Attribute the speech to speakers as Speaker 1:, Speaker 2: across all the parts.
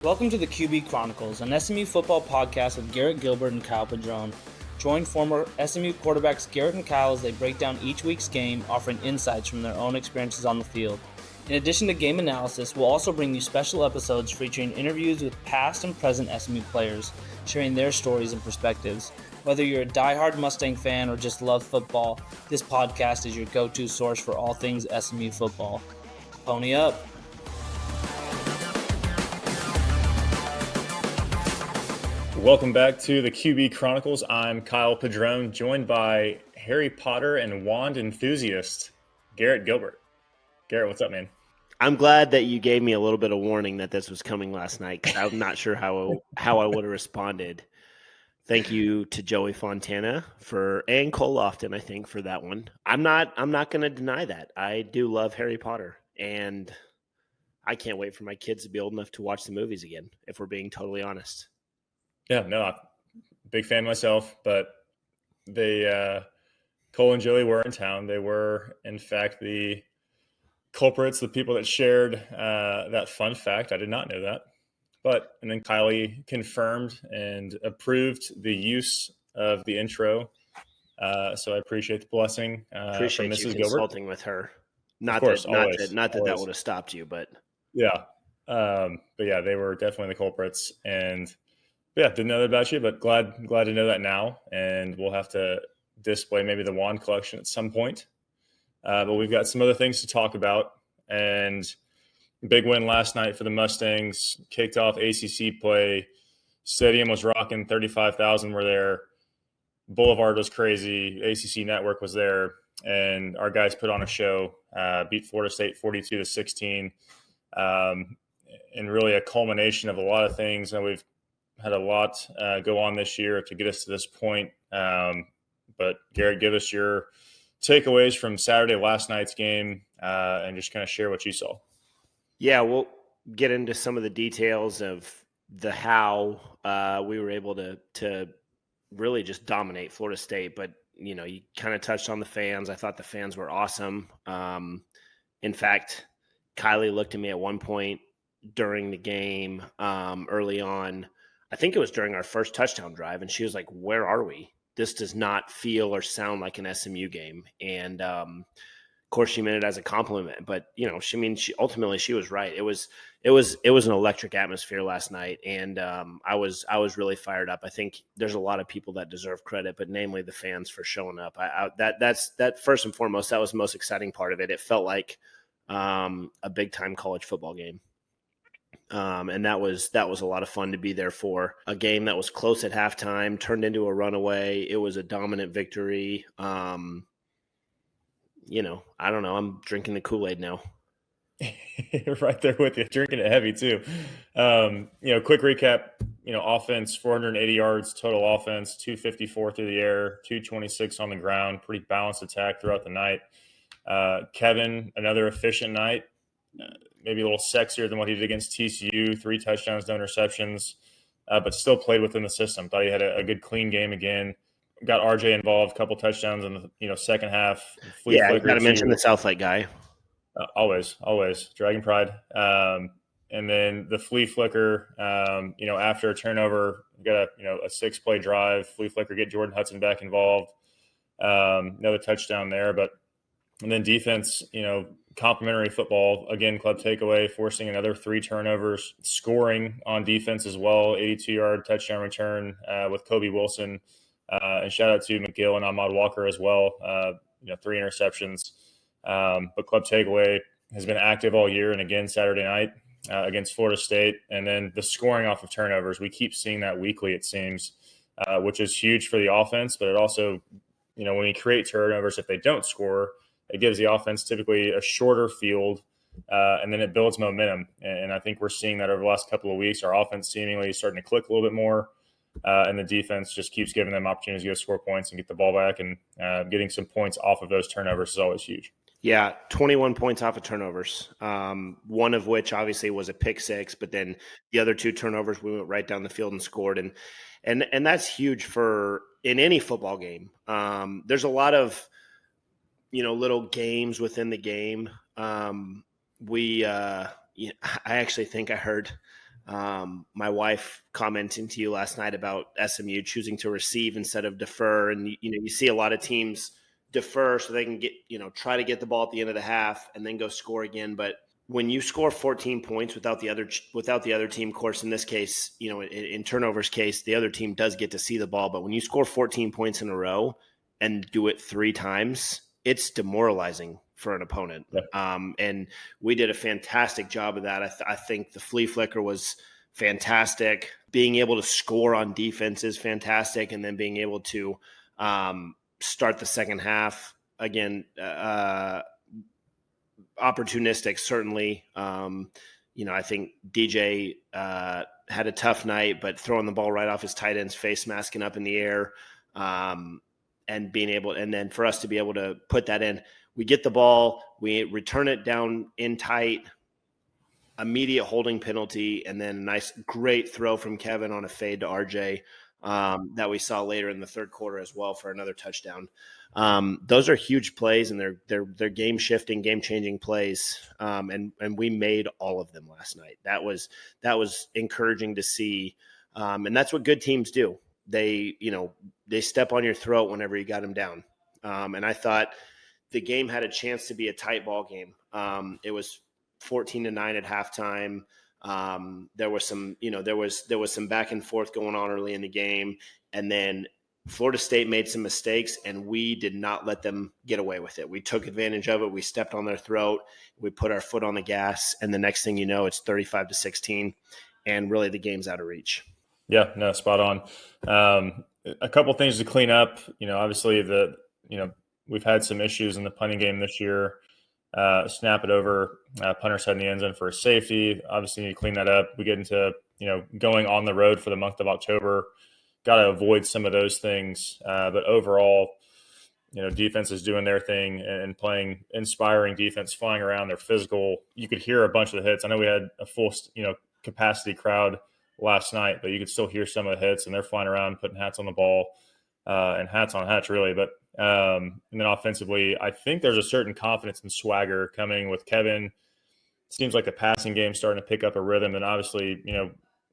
Speaker 1: Welcome to the QB Chronicles, an SMU football podcast with Garrett Gilbert and Kyle Padron. Join former SMU quarterbacks Garrett and Kyle as they break down each week's game, offering insights from their own experiences on the field. In addition to game analysis, we'll also bring you special episodes featuring interviews with past and present SMU players, sharing their stories and perspectives. Whether you're a diehard Mustang fan or just love football, this podcast is your go-to source for all things SMU football. Pony up!
Speaker 2: Welcome back to the QB Chronicles. I'm Kyle Padron, joined by Harry Potter and wand enthusiast, Garrett Gilbert. Garrett, what's up, man?
Speaker 3: I'm glad that you gave me a little bit of warning that this was coming last night, because I'm not sure how I would have responded. Thank you to Joey Fontana and Cole Lofton, I think, for that one. I'm not going to deny that. I do love Harry Potter, and I can't wait for my kids to be old enough to watch the movies again, if we're being totally honest.
Speaker 2: Yeah, no, I'm a big fan myself, but Cole and Joey were in town. They were, in fact, the culprits, the people that shared that fun fact. I did not know that. And then Kylie confirmed and approved the use of the intro. So I appreciate the blessing
Speaker 3: appreciate
Speaker 2: from Mrs.
Speaker 3: you
Speaker 2: Gilbert.
Speaker 3: Consulting with her. Not
Speaker 2: always.
Speaker 3: that would have stopped you, but
Speaker 2: yeah. But yeah, they were definitely the culprits. And yeah, didn't know that about you, but glad to know that now. And we'll have to display maybe the wand collection at some point. But we've got some other things to talk about. And big win last night for the Mustangs. Kicked off ACC play. Stadium was rocking. 35,000 were there. Boulevard was crazy. ACC Network was there. And our guys put on a show. Beat Florida State 42-16. And really a culmination of a lot of things. And we've had a lot go on this year to get us to this point. But Garrett, give us your takeaways from last night's game, and just kind of share what you saw.
Speaker 3: Yeah, we'll get into some of the details of how we were able to really just dominate Florida State. But, you kind of touched on the fans. I thought the fans were awesome. In fact, Kylie looked at me at one point during the game early on. I think it was during our first touchdown drive, and she was like, "Where are we? This does not feel or sound like an SMU game." And of course, she meant it as a compliment. But she ultimately was right. It was an electric atmosphere last night, and I was really fired up. I think there's a lot of people that deserve credit, but namely the fans for showing up. That's first and foremost. That was the most exciting part of it. It felt like a big time college football game. And that was a lot of fun to be there for. A game that was close at halftime turned into a runaway. It was a dominant victory. I don't know. I'm drinking the Kool-Aid now.
Speaker 2: Right there with you, drinking it heavy too. Quick recap. Offense 480 yards total offense, 254 through the air, 226 on the ground. Pretty balanced attack throughout the night. Kevin, another efficient night. Maybe a little sexier than what he did against TCU. 3 touchdowns, no interceptions, but still played within the system. Thought he had a good, clean game again. Got RJ involved, a couple touchdowns in the second half.
Speaker 3: You got to mention the Southlake guy.
Speaker 2: Always, Dragon Pride. And then the flea flicker. After a turnover, got a 6-play drive. Flea flicker, get Jordan Hudson back involved. Another touchdown there, and then defense, complimentary football, again, club takeaway, forcing another 3 turnovers, scoring on defense as well, 82-yard touchdown return with Kobe Wilson. And shout out to McGill and Ahmad Walker as well, 3 interceptions. But club takeaway has been active all year, and again, Saturday night against Florida State. And then the scoring off of turnovers, we keep seeing that weekly, it seems, which is huge for the offense, but it also, when we create turnovers, if they don't score, it gives the offense typically a shorter field, and then it builds momentum. And I think we're seeing that over the last couple of weeks. Our offense seemingly is starting to click a little bit more, and the defense just keeps giving them opportunities to go score points and get the ball back. And getting some points off of those turnovers is always huge. Yeah,
Speaker 3: 21 points off of turnovers, one of which obviously was a pick 6, but then the other 2 turnovers, we went right down the field and scored. And that's huge in any football game. There's a lot of little games within the game. I actually think I heard My wife commenting to you last night about SMU choosing to receive instead of defer. And, you see a lot of teams defer so they can get, try to get the ball at the end of the half and then go score again. But when you score 14 points without the other team, of course, in this case, in turnovers case, the other team does get to see the ball. But when you score 14 points in a row and do it 3 times, it's demoralizing for an opponent. Yeah. And we did a fantastic job of that. I think the flea flicker was fantastic. Being able to score on defense is fantastic. And then being able to start the second half, again, opportunistic, certainly. I think DJ had a tough night, but throwing the ball right off his tight end's face, masking up in the air, and being able, and then for us to be able to put that in, we get the ball, we return it down in tight, immediate holding penalty, and then a nice, great throw from Kevin on a fade to RJ that we saw later in the third quarter as well for another touchdown. Those are huge plays, and they're game shifting, game changing plays. And we made all of them last night. That was encouraging to see. And that's what good teams do. They step on your throat whenever you got them down. And I thought the game had a chance to be a tight ball game. It was 14-9 at halftime. There was some back and forth going on early in the game, and then Florida State made some mistakes, and we did not let them get away with it. We took advantage of it. We stepped on their throat. We put our foot on the gas, and the next thing you know, it's 35-16, and really the game's out of reach.
Speaker 2: Yeah, no, spot on. A couple things to clean up. Obviously we've had some issues in the punting game this year. Snap it over, punter's head in the end zone for a safety. Obviously, you clean that up. We get into, going on the road for the month of October. Got to avoid some of those things. But overall, defense is doing their thing and playing inspiring defense, flying around. They're physical. You could hear a bunch of the hits. I know we had a full, capacity crowd last night, but you could still hear some of the hits, and they're flying around, putting hats on the ball, and hats on hats, really. But and then offensively, I think there's a certain confidence and swagger coming with Kevin. It seems like the passing game's starting to pick up a rhythm. And obviously,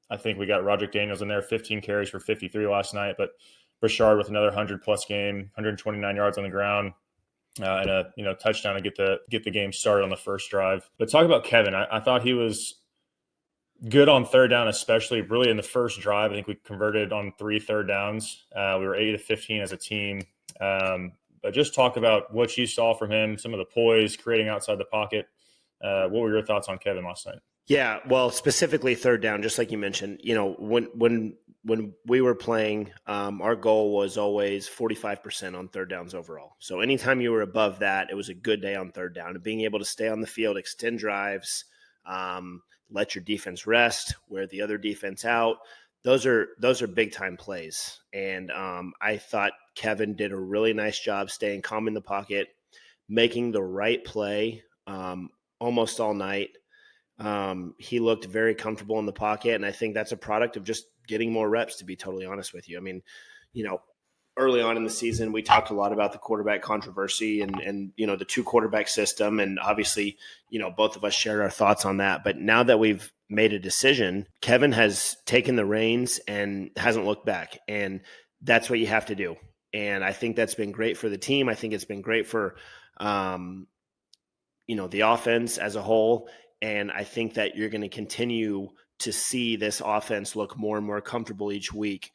Speaker 2: I think we got Roderick Daniels in there, 15 carries for 53 last night. But Brashard with another 100-plus game, 129 yards on the ground, and a touchdown to get the game started on the first drive. But talk about Kevin. I thought he was good on third down, especially really in the first drive. I think we converted on 3 third downs. We were 8-15 as a team. But just talk about what you saw from him, some of the poise, creating outside the pocket. What were your thoughts on Kevin last night?
Speaker 3: Yeah, well, specifically third down, just like you mentioned, when we were playing, our goal was always 45% on third downs overall. So anytime you were above that, it was a good day on third down. And being able to stay on the field, extend drives, let your defense rest, wear the other defense out. Those are big time plays. And I thought Kevin did a really nice job staying calm in the pocket, making the right play almost all night. He looked very comfortable in the pocket, and I think that's a product of just getting more reps, to be totally honest with you. I mean, early on in the season, we talked a lot about the quarterback controversy and the 2-quarterback system. And obviously, both of us shared our thoughts on that. But now that we've made a decision, Kevin has taken the reins and hasn't looked back. And that's what you have to do. And I think that's been great for the team. I think it's been great for, the offense as a whole. And I think that you're going to continue to see this offense look more and more comfortable each week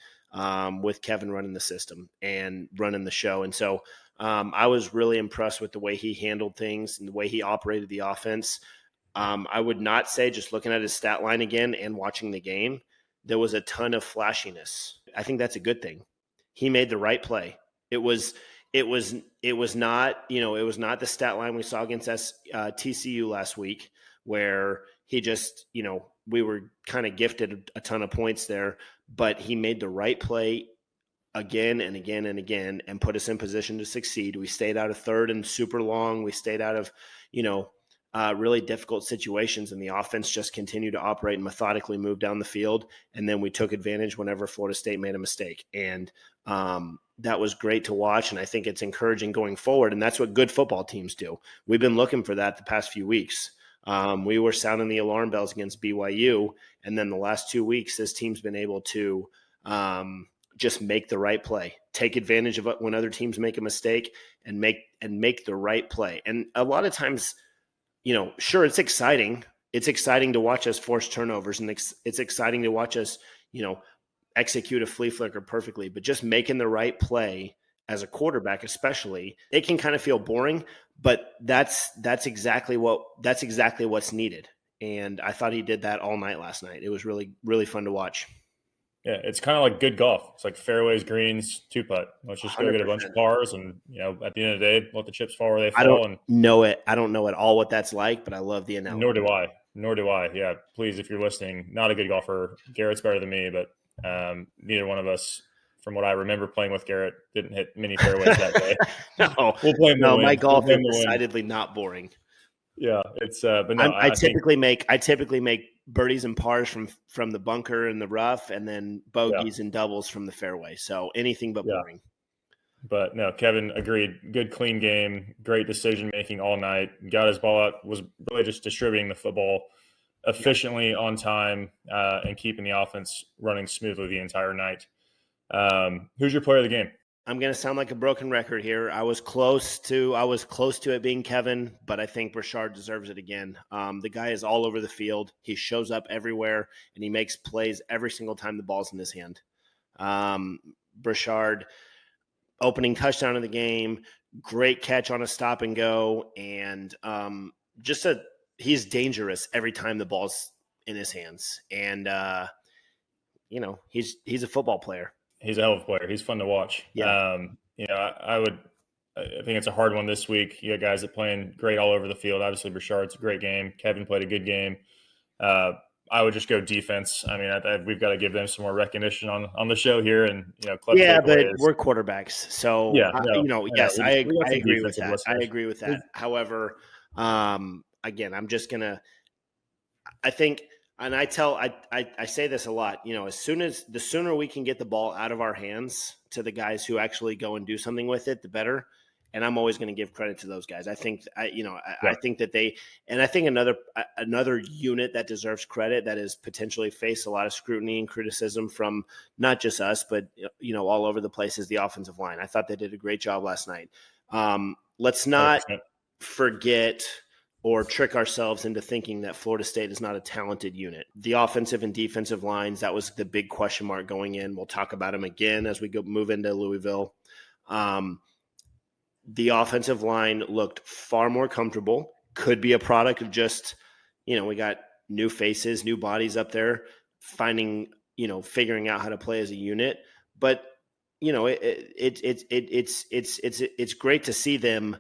Speaker 3: with Kevin running the system and running the show. And so I was really impressed with the way he handled things and the way he operated the offense. I would not say, just looking at his stat line again and watching the game, there was a ton of flashiness. I think that's a good thing. He made the right play. It was not the stat line we saw against TCU last week, where he just, we were kind of gifted a ton of points there, but he made the right play again and again and again and put us in position to succeed. We stayed out of third and super long. We stayed out of, really difficult situations, and the offense just continued to operate and methodically move down the field. And then we took advantage whenever Florida State made a mistake. And that was great to watch. And I think it's encouraging going forward. And that's what good football teams do. We've been looking for that the past few weeks. We were sounding the alarm bells against BYU, And then the last 2 weeks, this team's been able to just make the right play, take advantage of when other teams make a mistake, and make the right play. And a lot of times, sure, it's exciting. It's exciting to watch us force turnovers, and it's exciting to watch us, execute a flea flicker perfectly. But just making the right play as a quarterback, especially, it can kind of feel boring. But that's exactly what's needed. And I thought he did that all night last night. It was really, really fun to watch.
Speaker 2: Yeah, it's kind of like good golf. It's like fairways, greens, two-putt. Let's just go
Speaker 3: 100%.
Speaker 2: get a bunch of pars, and at the end of the day, let the chips fall where they fall.
Speaker 3: I don't know at all what that's like, but I love the analogy.
Speaker 2: Nor do I. Yeah, please, if you're listening, not a good golfer. Garrett's better than me, but neither one of us, from what I remember playing with Garrett, didn't hit many fairways that day.
Speaker 3: No,
Speaker 2: we'll blame the wind.
Speaker 3: My golf is decidedly not boring.
Speaker 2: Yeah, it's but no,
Speaker 3: I typically make birdies and pars from the bunker and the rough, and then bogeys and doubles from the fairway. So anything but boring.
Speaker 2: But no, Kevin agreed. Good, clean game. Great decision making all night. Got his ball out. Was really just distributing the football efficiently on time and keeping the offense running smoothly the entire night. Who's your player of the game?
Speaker 3: I'm going to sound like a broken record here. I was close to it being Kevin, but I think Brashard deserves it again. The guy is all over the field. He shows up everywhere, and he makes plays every single time the ball's in his hand. Brashard, opening touchdown of the game, great catch on a stop and go, and he's dangerous every time the ball's in his hands. And he's a football player.
Speaker 2: He's a hell of a player. He's fun to watch.
Speaker 3: Yeah.
Speaker 2: I think it's a hard one this week. You got guys that playing great all over the field. Obviously, Brashard's a great game. Kevin played a good game. I would just go defense. I mean, we've got to give them some more recognition on the show here. And,
Speaker 3: but we're quarterbacks. So, yes, I agree with that. I agree with that. However, again, I'm just going to – I think – and I say this a lot, the sooner we can get the ball out of our hands to the guys who actually go and do something with it, the better. And I'm always going to give credit to those guys. I think, I think that I think another unit that deserves credit that has potentially faced a lot of scrutiny and criticism from not just us, but, all over the place is the offensive line. I thought they did a great job last night. Let's not 100%. Forget or trick ourselves into thinking that Florida State is not a talented unit. The offensive and defensive lines, that was the big question mark going in. We'll talk about them again as we move into Louisville. The offensive line looked far more comfortable. Could be a product of just, we got new faces, new bodies up there, figuring out how to play as a unit. But, it's great to see them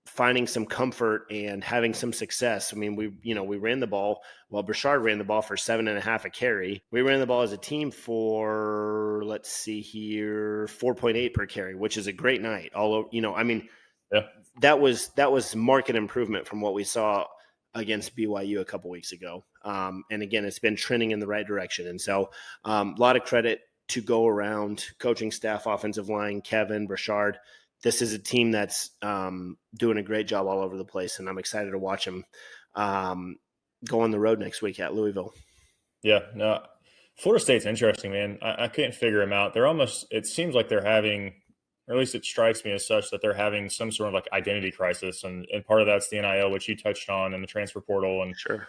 Speaker 3: finding some comfort and having some success. I mean, we ran the ball. Well, Brashard ran the ball for 7.5 a carry. We ran the ball as a team for, 4.8 per carry, which is a great night. That was market improvement from what we saw against BYU a couple weeks ago. And again, it's been trending in the right direction. And so a lot of credit to go around coaching staff, offensive line, Kevin, Brashard. This is a team that's doing a great job all over the place, and I'm excited to watch them go on the road next week at Louisville.
Speaker 2: Yeah, no, Florida State's interesting, man. I can't figure them out. It seems like they're having, or at least it strikes me as such, that they're having some sort of like identity crisis, and part of that's the NIL, which you touched on, and the transfer portal, and
Speaker 3: sure,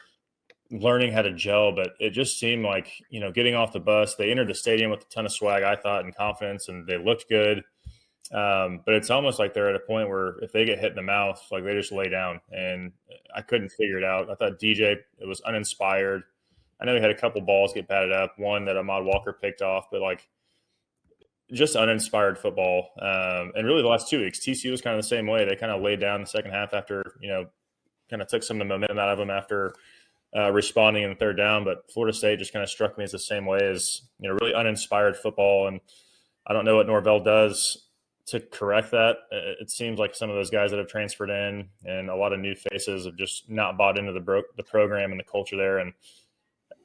Speaker 2: learning how to gel. But it just seemed like, getting off the bus, they entered the stadium with a ton of swag, I thought, and confidence, and they looked good. But it's almost like they're at a point where if they get hit in the mouth, like they just lay down, and I couldn't figure it out. I thought DJ, it was uninspired. I know he had a couple balls get batted up, one that Ahmad Walker picked off, but just uninspired football. And really the last 2 weeks, TCU was kind of the same way. They kind of laid down the second half after, kind of took some of the momentum out of them after responding in the third down. But Florida State just kind of struck me as the same way, as, really uninspired football. And I don't know what Norvell does to correct that. It seems like some of those guys that have transferred in and a lot of new faces have just not bought into the program and the culture there. And,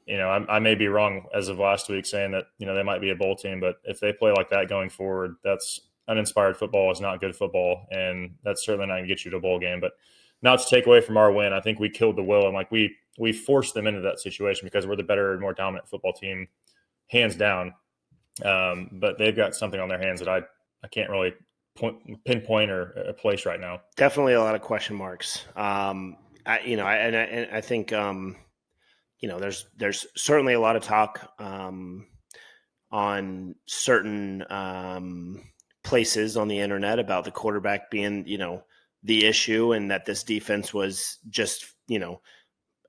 Speaker 2: I may be wrong as of last week saying that, they might be a bowl team, but if they play like that going forward, that's uninspired football is not good football. And that's certainly not going to get you to a bowl game. But not to take away from our win, I think we killed the will. And we forced them into that situation because we're the better and more dominant football team, hands down. But they've got something on their hands that I can't really pinpoint or place right now.
Speaker 3: Definitely a lot of question marks. I think there's certainly a lot of talk on certain places on the internet about the quarterback being the issue, and that this defense was just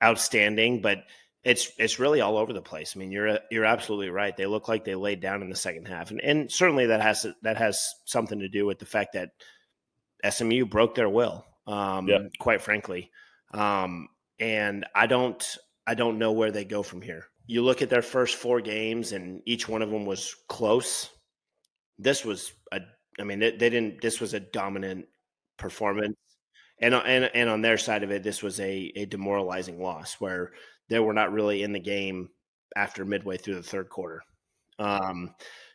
Speaker 3: outstanding, but it's really all over the place. I mean, you're absolutely right. They look like they laid down in the second half, and certainly that has something to do with the fact that SMU broke their will, quite frankly. And I don't know where they go from here. You look at their first 4 games, and each one of them was close. This was this was a dominant performance. And on their side of it, this was a demoralizing loss where they were not really in the game after midway through the third quarter.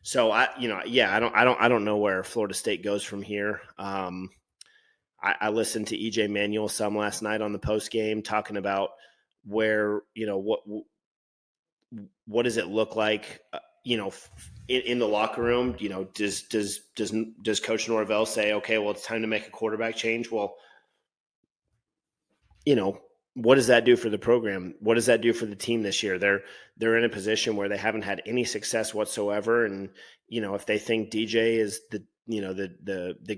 Speaker 3: So I don't know where Florida State goes from here. I listened to EJ Manuel some last night on the post game talking about where what does it look like in the locker room. Does Coach Norvell say, okay, well, it's time to make a quarterback change? Well, what does that do for the program? What does that do for the team this year? They're in a position where they haven't had any success whatsoever. And, if they think DJ is the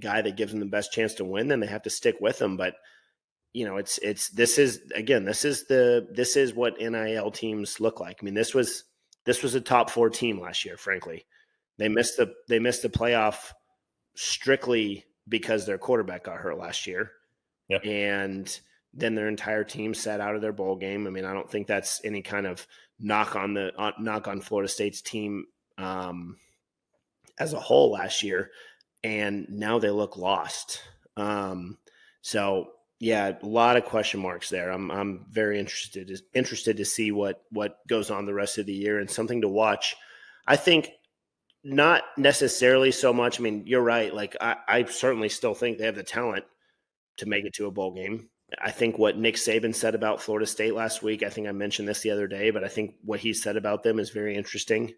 Speaker 3: guy that gives them the best chance to win, then they have to stick with him. But, this is what NIL teams look like. I mean, this was a top 4 team last year, frankly. They missed the playoff strictly because their quarterback got hurt last year.
Speaker 2: Yep.
Speaker 3: And then their entire team sat out of their bowl game. I mean, I don't think that's any kind of knock on Florida State's team as a whole last year. And now they look lost. So yeah, a lot of question marks there. I'm very interested to see what goes on the rest of the year, and something to watch. I think not necessarily so much. I mean, you're right. Like I certainly still think they have the talent to make it to a bowl game. I think what Nick Saban said about Florida State last week, I think I mentioned this the other day, but I think what he said about them is very interesting.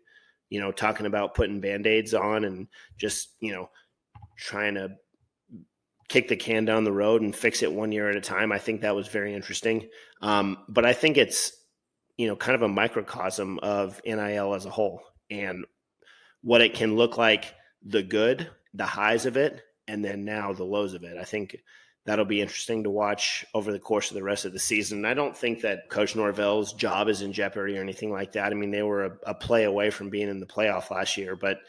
Speaker 3: Talking about putting Band-Aids on and just, trying to kick the can down the road and fix it 1 year at a time. I think that was very interesting. But I think it's, kind of a microcosm of NIL as a whole and what it can look like, the good, the highs of it, and then now the lows of it. I think that'll be interesting to watch over the course of the rest of the season. I don't think that Coach Norvell's job is in jeopardy or anything like that. I mean, they were a play away from being in the playoff last year, but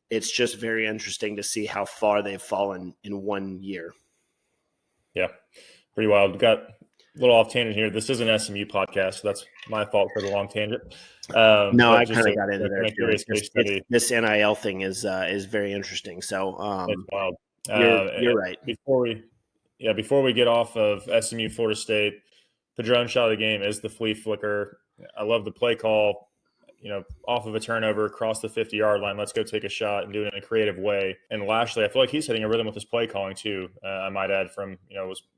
Speaker 3: it's just very interesting to see how far they've fallen in 1 year.
Speaker 2: Yeah, pretty wild. Got a little off tangent here. This is an SMU podcast, so that's my fault for the long tangent.
Speaker 3: No, I kind of got into there. This NIL thing is very interesting. So
Speaker 2: it's wild.
Speaker 3: You're right.
Speaker 2: Before we get off of SMU Florida State, Padron shot of the game is the flea flicker. I love the play call, off of a turnover, across the 50-yard line. Let's go take a shot and do it in a creative way. And Lashley, I feel like he's hitting a rhythm with his play calling too. I might add from,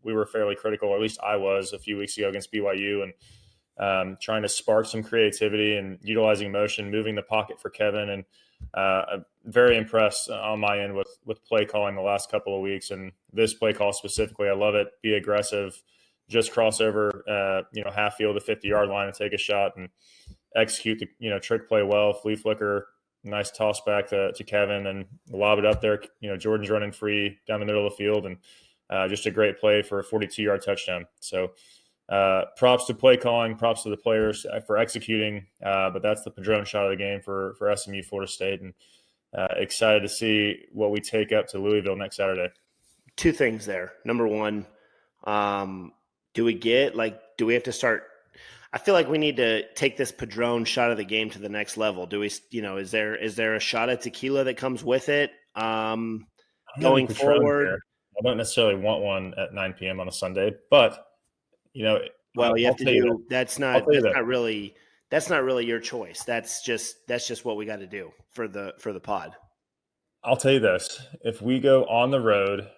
Speaker 2: we were fairly critical, or at least I was a few weeks ago against BYU, and trying to spark some creativity and utilizing motion, moving the pocket for Kevin. And I'm very impressed on my end with play calling the last couple of weeks. And this play call specifically, I love it. Be aggressive, just cross over, half field to 50-yard line and take a shot and execute the, trick play well, flea flicker, nice toss back to Kevin and lob it up there. Jordan's running free down the middle of the field, and just a great play for a 42-yard touchdown. So props to play calling, props to the players for executing, but that's the Padron shot of the game for SMU Florida State, and excited to see what we take up to Louisville next Saturday.
Speaker 3: 2 things there. Number one, do we have to start? I feel like we need to take this Padron shot of the game to the next level. Do we, is there a shot of tequila that comes with it going forward?
Speaker 2: Here. I don't necessarily want one at 9 p.m. on a Sunday, but
Speaker 3: well, you have to do. That's not really your choice. That's just what we got to do for the pod.
Speaker 2: I'll tell you this: if we go on the road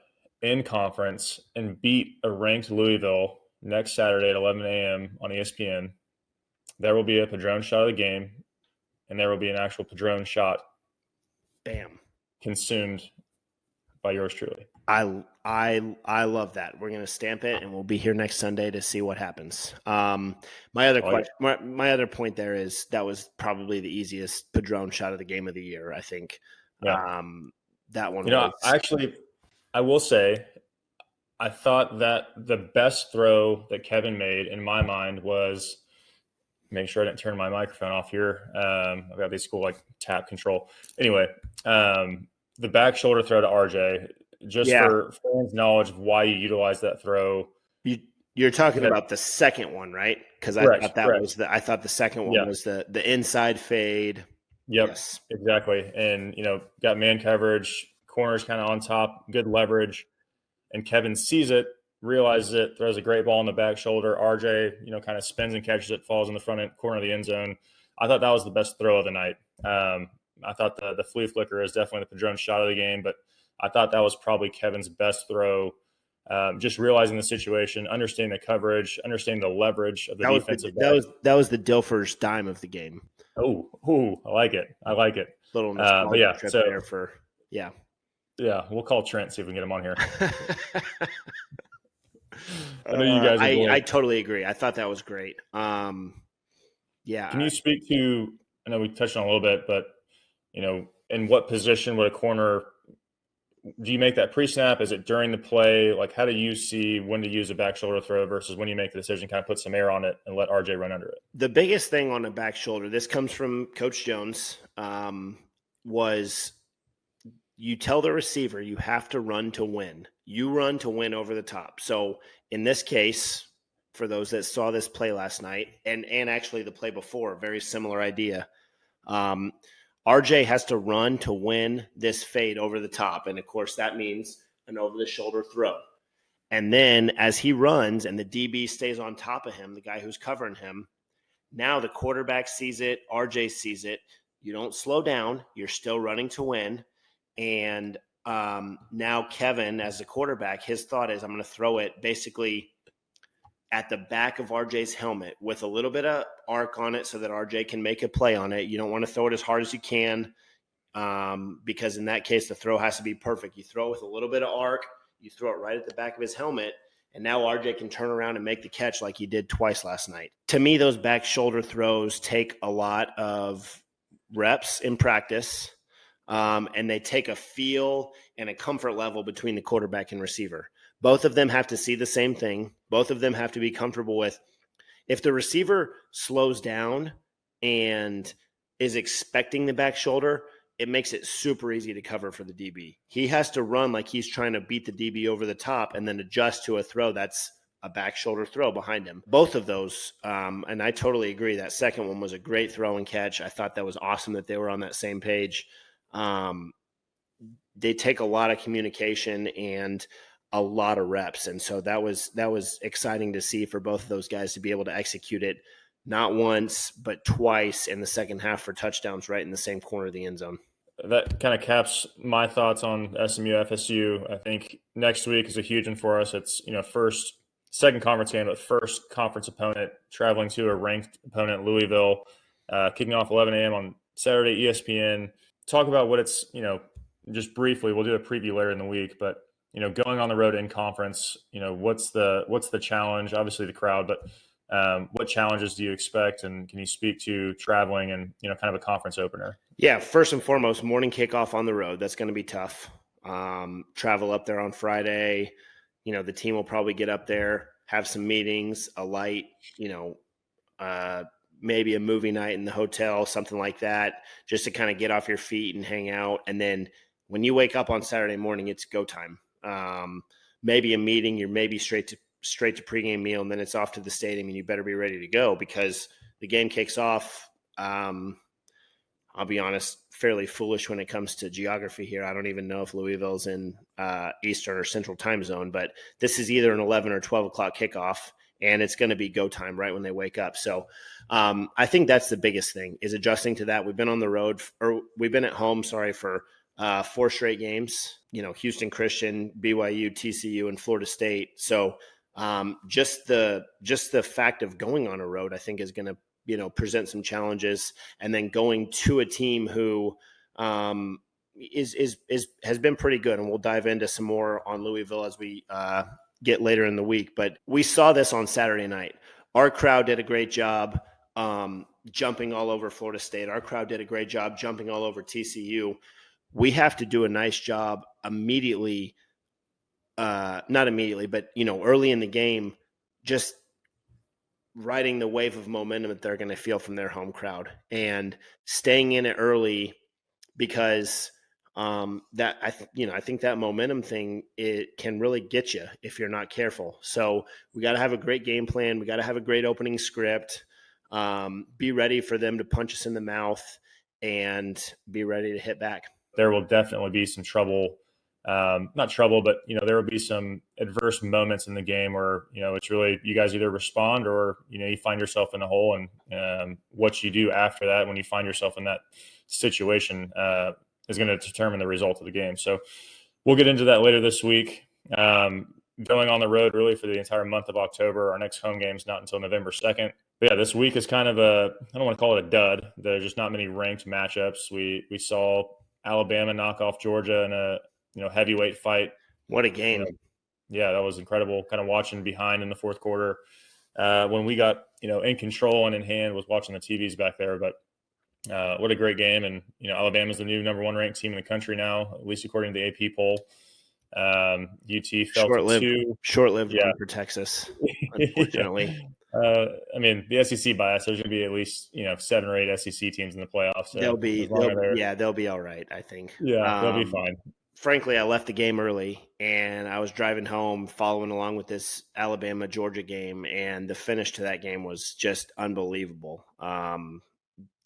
Speaker 2: in conference and beat a ranked Louisville next Saturday at 11 a.m. on ESPN. There will be a Padron shot of the game, and there will be an actual Padron shot.
Speaker 3: Bam.
Speaker 2: Consumed by yours truly.
Speaker 3: I love that. We're going to stamp it, and we'll be here next Sunday to see what happens. My other point there is that was probably the easiest Padron shot of the game of the year, I think.
Speaker 2: Yeah.
Speaker 3: That one.
Speaker 2: I will say, I thought that the best throw that Kevin made in my mind was, make sure I didn't turn my microphone off here. I've got these cool like tap control. Anyway, the back shoulder throw to RJ, just for fans' knowledge of why you utilize that throw.
Speaker 3: You're talking about the second one, right? Because I thought the second one was the inside fade.
Speaker 2: Yep, yes. Exactly. And, got man coverage, corners kind of on top, good leverage. And Kevin sees it, realizes it, throws a great ball in the back shoulder. RJ, kind of spins and catches it, falls in the front corner of the end zone. I thought that was the best throw of the night. I thought the flea flicker is definitely the Padron shot of the game, but I thought that was probably Kevin's best throw. Just realizing the situation, understanding the coverage, understanding the leverage of the defensive back.
Speaker 3: That was the Dilfer's dime of the game.
Speaker 2: Oh, I like it.
Speaker 3: Little nostalgia trip there for
Speaker 2: Yeah, we'll call Trent, see if we can get him on here. I know you guys.
Speaker 3: I totally agree. I thought that was great. Can
Speaker 2: you speak to? I know we touched on it a little bit, but in what position would a corner? Do you make that pre-snap? Is it during the play? Like, how do you see when to use a back shoulder throw versus when you make the decision, kind of put some air on it and let RJ run under it?
Speaker 3: The biggest thing on a back shoulder, this comes from Coach Jones, was you tell the receiver you have to run to win. You run to win over the top. So in this case, for those that saw this play last night and actually the play before, very similar idea. RJ has to run to win this fade over the top. And of course that means an over the shoulder throw. And then as he runs and the DB stays on top of him, the guy who's covering him, now the quarterback sees it, RJ sees it. You don't slow down. You're still running to win. And now Kevin, as the quarterback, his thought is I'm going to throw it basically at the back of RJ's helmet with a little bit of arc on it so that RJ can make a play on it. You don't want to throw it as hard as you can because in that case, the throw has to be perfect. You throw it with a little bit of arc. You throw it right at the back of his helmet, and now RJ can turn around and make the catch like he did twice last night. To me, those back shoulder throws take a lot of reps in practice, and they take a feel and a comfort level between the quarterback and receiver. Both of them have to see the same thing. Both of them have to be comfortable with. If the receiver slows down and is expecting the back shoulder, it makes it super easy to cover for the DB. He has to run like he's trying to beat the DB over the top and then adjust to a throw that's a back shoulder throw behind him. Both of those, and I totally agree, that second one was a great throw and catch. I thought that was awesome that they were on that same page. They take a lot of communication and a lot of reps. And so that was exciting to see for both of those guys to be able to execute it not once, but twice in the second half for touchdowns right in the same corner of the end zone.
Speaker 2: That kind of caps my thoughts on SMU FSU. I think next week is a huge one for us. It's, second conference game, but first conference opponent traveling to a ranked opponent, Louisville, kicking off 11 a.m. on Saturday, ESPN. Talk about what it's, just briefly, we'll do a preview later in the week, but going on the road in conference, what's the challenge? Obviously the crowd, but what challenges do you expect? And can you speak to traveling and, kind of a conference opener?
Speaker 3: Yeah. First and foremost, morning kickoff on the road. That's going to be tough. Travel up there on Friday. The team will probably get up there, have some meetings, a light, maybe a movie night in the hotel, something like that, just to kind of get off your feet and hang out. And then when you wake up on Saturday morning, it's go time. Maybe a meeting, you're maybe straight to pregame meal, and then it's off to the stadium, and you better be ready to go because the game kicks off. I'll be honest, fairly foolish when it comes to geography here. I don't even know if Louisville's in Eastern or Central time zone, but this is either an 11 or 12 o'clock kickoff, and it's going to be go time right when they wake up. So I think that's the biggest thing is adjusting to that. We've been on the road, or we've been at home, for 4 straight games, Houston Christian, BYU, TCU, and Florida State. So just the fact of going on a road, I think, is going to, present some challenges. And then going to a team who has been pretty good. And we'll dive into some more on Louisville as we get later in the week. But we saw this on Saturday night. Our crowd did a great job jumping all over Florida State. Our crowd did a great job jumping all over TCU. We have to do a nice job immediately, not immediately, but, early in the game, just riding the wave of momentum that they're going to feel from their home crowd and staying in it early, because I think that momentum thing, it can really get you if you're not careful. So we got to have a great game plan. We got to have a great opening script. Be ready for them to punch us in the mouth and be ready to hit back.
Speaker 2: There will definitely be some trouble. Not trouble, but, there will be some adverse moments in the game where, it's really, you guys either respond or, you find yourself in a hole, and what you do after that, when you find yourself in that situation, is going to determine the result of the game. So we'll get into that later this week. Going on the road really for the entire month of October. Our next home game is not until November 2nd. But yeah, this week is kind of I don't want to call it a dud. There's just not many ranked matchups. We saw Alabama knock off Georgia in a heavyweight fight.
Speaker 3: What a game.
Speaker 2: Yeah, that was incredible. Kind of watching behind in the fourth quarter. When we got, in control and in hand, was watching the TVs back there. But what a great game. And, Alabama's the new number 1 ranked team in the country now, at least according to the AP poll. UT fell to 2.
Speaker 3: Short-lived one for Texas, unfortunately.
Speaker 2: The SEC bias, there's going to be at least, 7 or 8 SEC teams in the playoffs. So
Speaker 3: they'll be all right, I think.
Speaker 2: Yeah, they'll be fine.
Speaker 3: Frankly, I left the game early, and I was driving home following along with this Alabama-Georgia game, and the finish to that game was just unbelievable.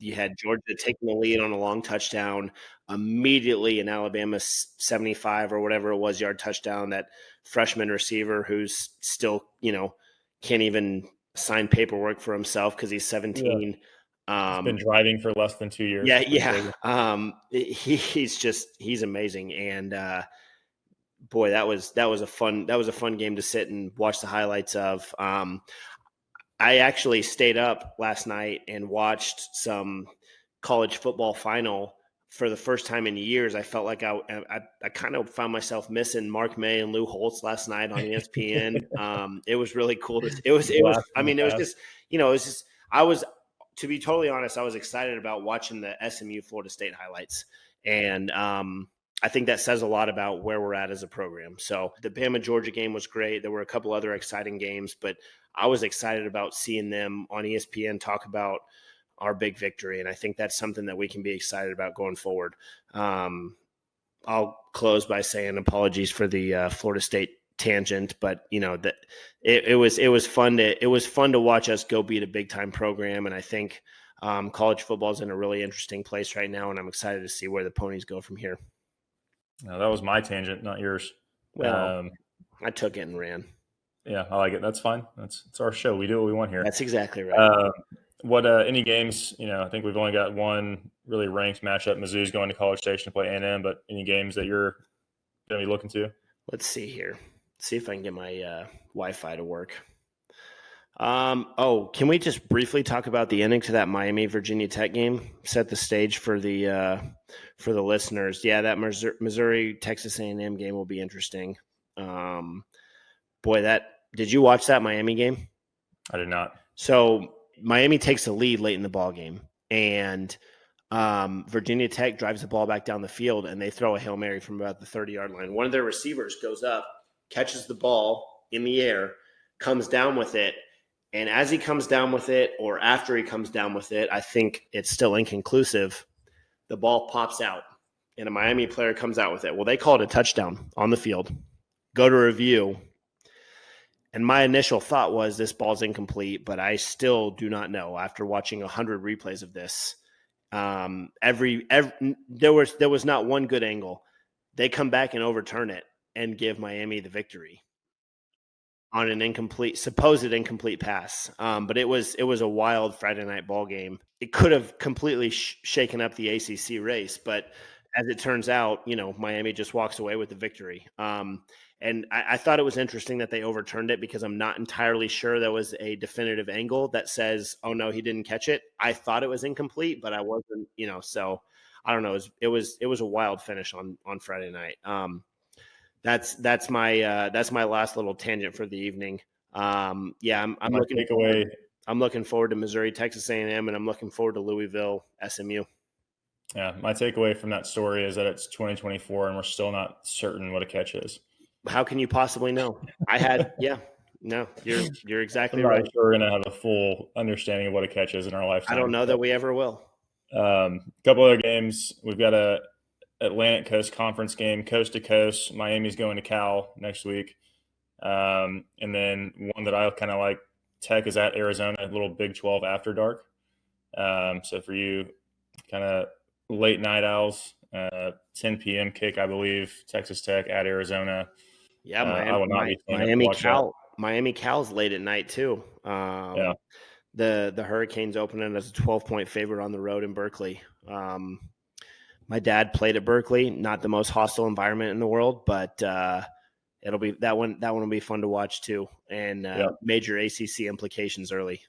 Speaker 3: You had Georgia taking the lead on a long touchdown. Immediately an Alabama 75 or whatever it was yard touchdown, that freshman receiver who's still, can't even sign paperwork for himself because he's 17.
Speaker 2: He's been driving for less than 2 years.
Speaker 3: Yeah. He's amazing. And boy, that was a fun game to sit and watch the highlights of. I actually stayed up last night and watched some college football final for the first time in years. I felt like I kind of found myself missing Mark May and Lou Holtz last night on ESPN. It was really cool. To be totally honest, I was excited about watching the SMU Florida State highlights. And I think that says a lot about where we're at as a program. So the Bama-Georgia game was great. There were a couple other exciting games, but I was excited about seeing them on ESPN talk about our big victory. And I think that's something that we can be excited about going forward. I'll close by saying apologies for the Florida State tangent, but that it was fun to watch us go beat a big time program. And I think college football is in a really interesting place right now, and I'm excited to see where the ponies go from here.
Speaker 2: No, that was my tangent, not yours.
Speaker 3: Well, I took it and ran.
Speaker 2: Yeah, I like it. That's fine. It's our show. We do what we want here.
Speaker 3: That's exactly right.
Speaker 2: Any games, I think we've only got one really ranked matchup. Mizzou's going to College Station to play A&M, but any games that you're going to be looking to?
Speaker 3: Let's see here. See if I can get my Wi-Fi to work. Can we just briefly talk about the ending to that Miami-Virginia Tech game? Set the stage for the listeners. Yeah, that Missouri-Texas A&M game will be interesting. Did you watch that Miami game?
Speaker 2: I did not.
Speaker 3: So Miami takes the lead late in the ball game, and Virginia Tech drives the ball back down the field, and they throw a Hail Mary from about the 30-yard line. One of their receivers goes up, catches the ball in the air, comes down with it, and as he comes down with it, or after he comes down with it, I think it's still inconclusive, the ball pops out, and a Miami player comes out with it. Well, they call it a touchdown on the field. Go to review, and my initial thought was this ball's incomplete, but I still do not know after watching 100 replays of this. There was not one good angle. They come back and overturn it and give Miami the victory on an supposed incomplete pass. But it was a wild Friday night ball game. It could have completely shaken up the ACC race, but as it turns out, Miami just walks away with the victory. And I thought it was interesting that they overturned it because I'm not entirely sure there was a definitive angle that says, oh, no, he didn't catch it. I thought it was incomplete, but I wasn't, so I don't know. It was a wild finish on Friday night. That's my last little tangent for the evening. I'm looking forward to Missouri, Texas A&M, and I'm looking forward to Louisville, SMU.
Speaker 2: Yeah, my takeaway from that story is that it's 2024 and we're still not certain what a catch is.
Speaker 3: How can you possibly know? You're exactly
Speaker 2: I'm
Speaker 3: right.
Speaker 2: not sure we're going to have a full understanding of what a catch is in our lifetime.
Speaker 3: I don't know that we ever will.
Speaker 2: A couple other games. We've got a Atlantic Coast Conference game, coast to coast. Miami's going to Cal next week. And then one that I kind of like, Tech is at Arizona, a little Big 12 after dark. So for you kind of late night owls, 10 p.m. kick, I believe, Texas Tech at Arizona.
Speaker 3: Yeah,
Speaker 2: I will not be
Speaker 3: Miami Cal's late at night too. The Hurricanes opening as a 12-point favorite on the road in Berkeley. My dad played at Berkeley, not the most hostile environment in the world, but it'll be that one will be fun to watch too, and major ACC implications early.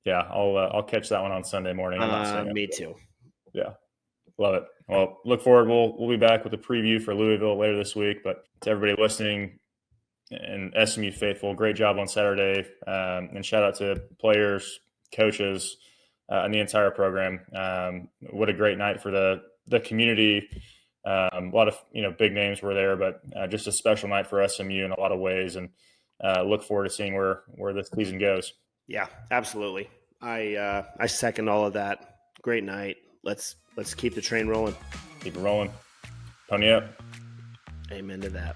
Speaker 2: Yeah, I'll catch that one on Sunday morning.
Speaker 3: Me too.
Speaker 2: Yeah. Love it. Well, look forward. We'll be back with a preview for Louisville later this week. But to everybody listening and SMU faithful, great job on Saturday. And shout out to players, coaches, and the entire program. What a great night for the community. A lot of big names were there, but just a special night for SMU in a lot of ways. And look forward to seeing where this season goes.
Speaker 3: Yeah, absolutely. I second all of that. Great night. Let's keep the train rolling.
Speaker 2: Keep it rolling. Pony up.
Speaker 3: Amen to that.